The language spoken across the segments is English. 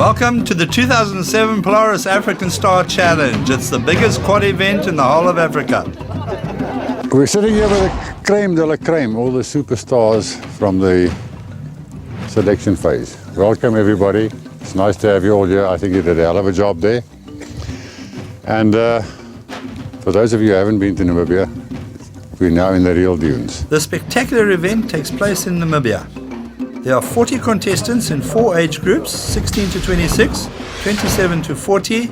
Welcome to the 2007 Polaris African Star Challenge. It's the biggest quad event in the whole of Africa. We're sitting here with the creme de la creme, all the superstars from the selection phase. Welcome everybody. It's nice to have you all here. I think you did a hell of a job there. And for those of you who haven't been to Namibia, we're now in the real dunes. The spectacular event takes place in Namibia. There are 40 contestants in 4 age groups, 16 to 26, 27 to 40,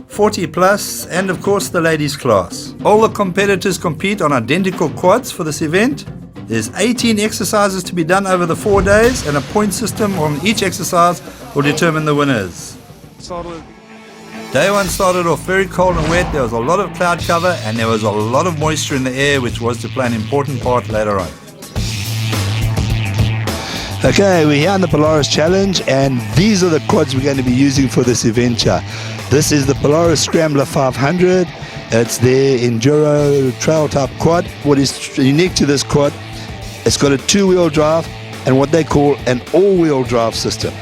40 plus, and of course the ladies class. All the competitors compete on identical quads for this event. There's 18 exercises to be done over the 4 days, and a point system on each exercise will determine the winners. Day one started off very cold and wet. There was a lot of cloud cover and there was a lot of moisture in the air, which was to play an important part later on. Okay, we're here on the Polaris Challenge, and these are the quads we're going to be using for this adventure. This is the Polaris Scrambler 500. It's their enduro trail type quad. What is unique to this quad, it's got a 2-wheel drive and what they call an all-wheel drive system.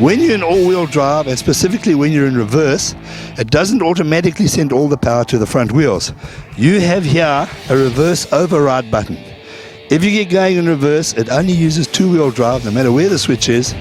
When you're in all-wheel drive, and specifically when you're in reverse, it doesn't automatically send all the power to the front wheels. You have here a reverse override button. If you get going in reverse, it only uses 2-wheel drive no matter where the switch is,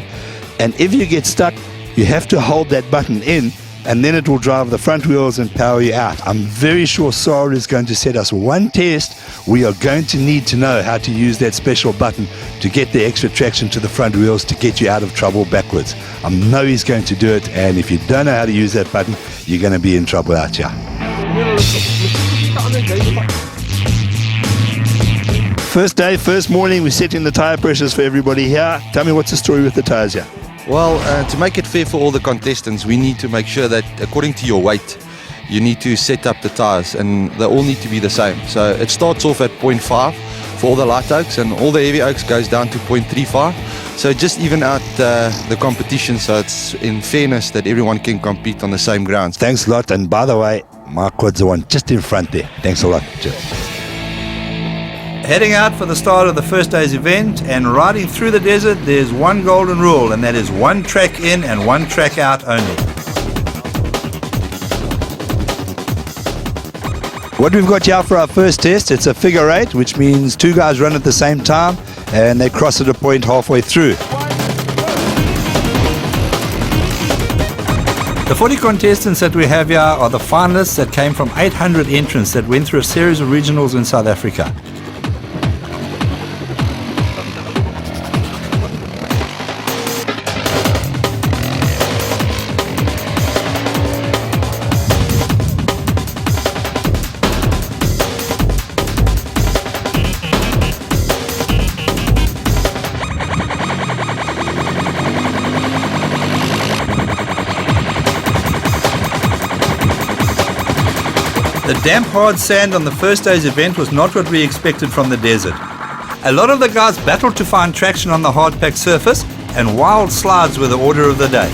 and if you get stuck, you have to hold that button in, and then it will drive the front wheels and power you out. I'm very sure Sarah is going to set us one test. We are going to need to know how to use that special button to get the extra traction to the front wheels to get you out of trouble backwards. I know he's going to do it, and if you don't know how to use that button, you're going to be in trouble out here. First day, first morning, we're setting the tire pressures for everybody here. Tell me, what's the story with the tires here? Well, to make it fair for all the contestants, we need to make sure that according to your weight, you need to set up the tires, and they all need to be the same. So it starts off at 0.5 for all the light oaks, and all the heavy oaks goes down to 0.35. So just even out the competition, so it's in fairness that everyone can compete on the same grounds. Thanks a lot, and by the way, my quad's the one just in front there. Thanks a lot. Cheers. Heading out for the start of the first day's event and riding through the desert, there's one golden rule, and that is one track in and one track out only. What we've got here for our first test, it's a figure 8, which means 2 guys run at the same time and they cross at a point halfway through. The 40 contestants that we have here are the finalists that came from 800 entrants that went through a series of regionals in South Africa. The damp hard sand on the first day's event was not what we expected from the desert. A lot of the guys battled to find traction on the hard packed surface, and wild slides were the order of the day.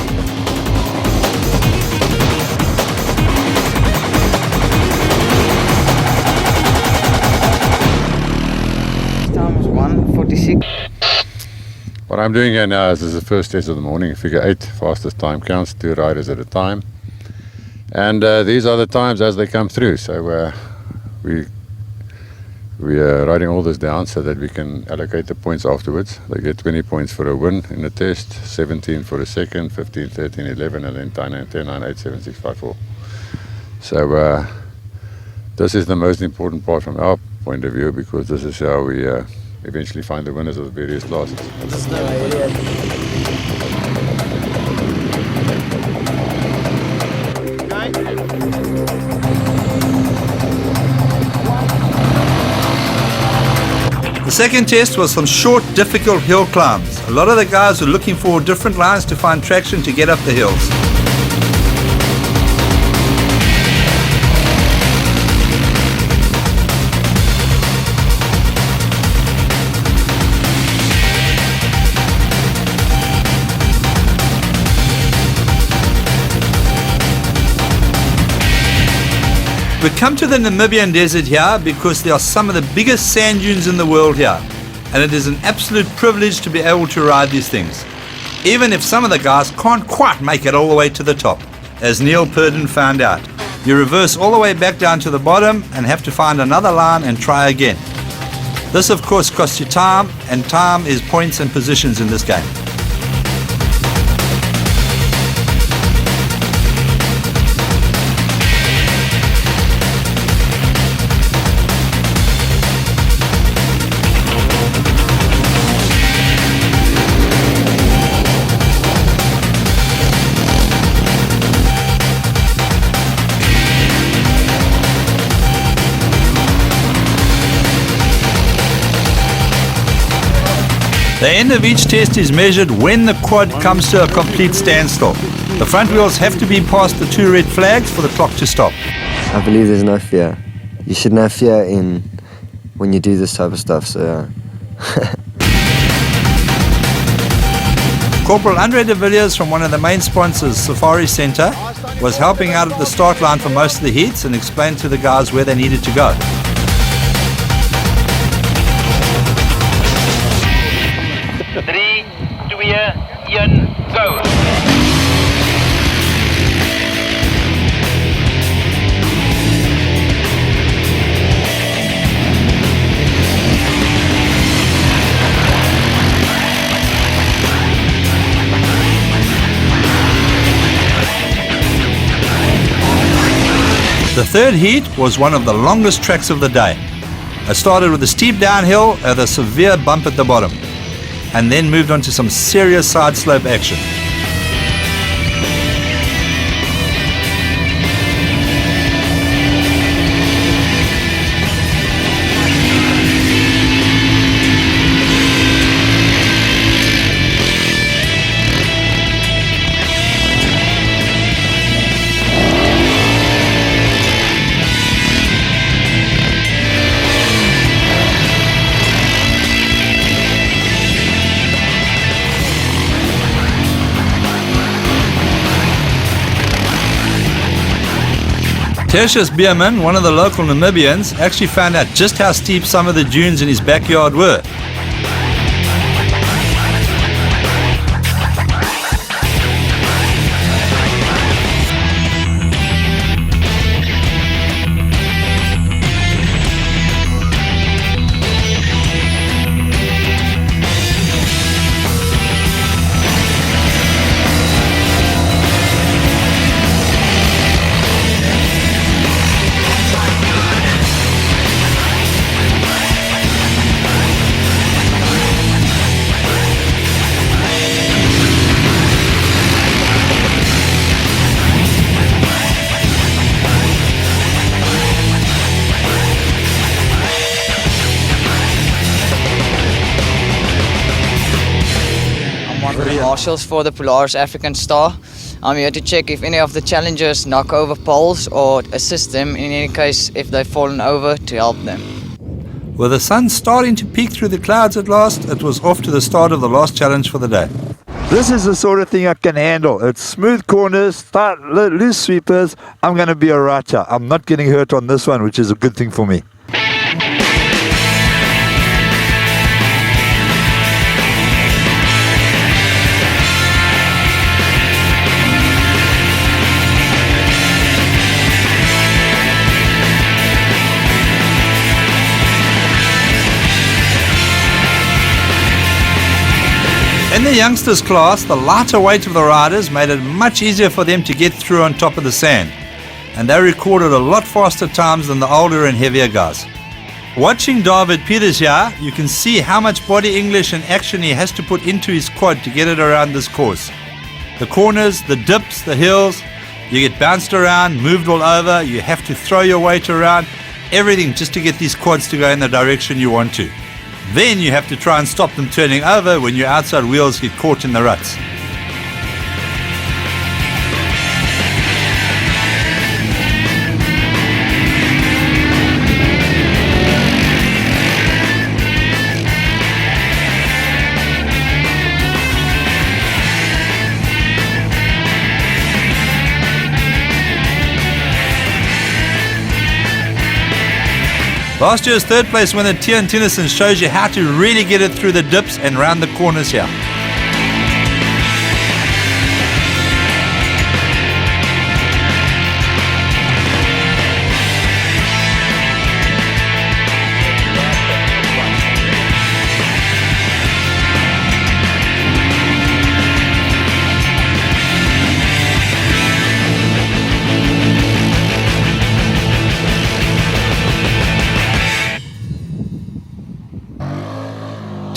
Time is 1:46. What I'm doing here now is the first test of the morning, figure 8, fastest time counts, 2 riders at a time. And these are the times as they come through, so we are writing all this down so that we can allocate the points afterwards. They get 20 points for a win in the test, 17 for a second, 15, 13, 11, and then 10, 9, 8, 7, 6, 5, 4. So this is the most important part from our point of view, because this is how we eventually find the winners of the various classes. The second test was some short, difficult hill climbs. A lot of the guys were looking for different lines to find traction to get up the hills. We come to the Namibian desert here because there are some of the biggest sand dunes in the world here, and it is an absolute privilege to be able to ride these things. even if some of the guys can't quite make it all the way to the top, as Neil Purdon found out. You reverse all the way back down to the bottom and have to find another line and try again. This of course costs you time, and time is points and positions in this game. The end of each test is measured when the quad comes to a complete standstill. The front wheels have to be past the 2 red flags for the clock to stop. I believe there's no fear. You shouldn't have fear when you do this type of stuff, so yeah. Corporal Andre de Villiers from one of the main sponsors, Safari Centre, was helping out at the start line for most of the heats and explained to the guys where they needed to go. Go. The third heat was one of the longest tracks of the day. It started with a steep downhill and a severe bump at the bottom, and then moved on to some serious side slope action. Tertius Bierman, one of the local Namibians, actually found out just how steep some of the dunes in his backyard were. Marshals for the Polaris African Star. I'm here to check if any of the challengers knock over poles or assist them in any case if they've fallen over to help them. With the sun starting to peek through the clouds at last, it was off to the start of the last challenge for the day. This is the sort of thing I can handle. It's smooth corners, tight, loose sweepers. I'm going to be a writer. I'm not getting hurt on this one, which is a good thing for me. In the youngsters class, the lighter weight of the riders made it much easier for them to get through on top of the sand, and they recorded a lot faster times than the older and heavier guys. Watching David Peters here, you can see how much body English and action he has to put into his quad to get it around this course. The corners, the dips, the hills, you get bounced around, moved all over, you have to throw your weight around, everything just to get these quads to go in the direction you want to. Then you have to try and stop them turning over when your outside wheels get caught in the ruts. Last year's third place winner Tian Tinnison shows you how to really get it through the dips and round the corners here.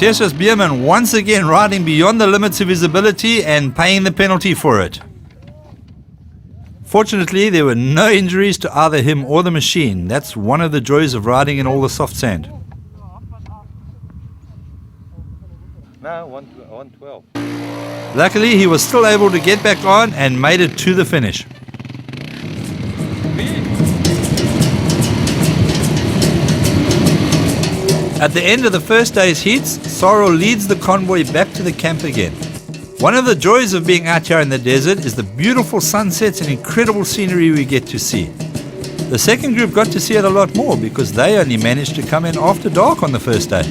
Tertius Bierman once again riding beyond the limits of his ability and paying the penalty for it. Fortunately, there were no injuries to either him or the machine. That's one of the joys of riding in all the soft sand. No, 112. Luckily, he was still able to get back on and made it to the finish. At the end of the first day's heats, Sorrel leads the convoy back to the camp again. One of the joys of being out here in the desert is the beautiful sunsets and incredible scenery we get to see. The second group got to see it a lot more because they only managed to come in after dark on the first day.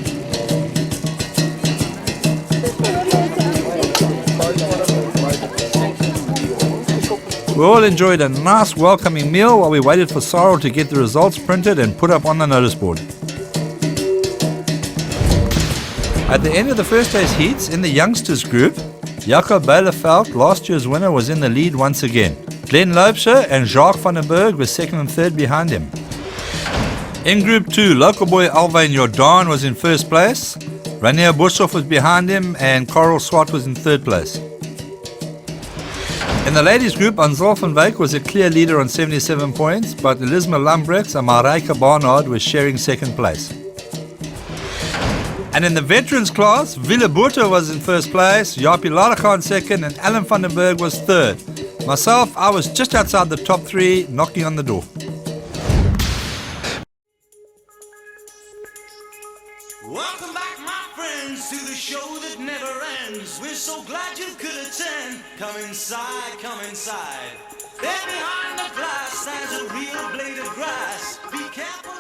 We all enjoyed a nice welcoming meal while we waited for Sorrel to get the results printed and put up on the notice board. At the end of the first day's heats, in the youngsters group, Jacob Bielefeld, last year's winner, was in the lead once again. Glenn Loebscher and Jacques van den Berg were second and third behind him. In Group 2, local boy Alvain Jordan was in first place, Rainier Buschhoff was behind him, and Coral Swart was in third place. In the ladies group, Ansel van Wyk was a clear leader on 77 points, but Elisma Lambrechts and Marijke Barnard were sharing second place. And in the veterans class, Wille Botha was in first place, Jaapie Ladekhan second, and Alan van den Berg was third. Myself, I was just outside the top three, knocking on the door. Welcome back, my friends, to the show that never ends. We're so glad you could attend. Come inside, come inside. There behind the glass stands a real blade of grass. Be careful.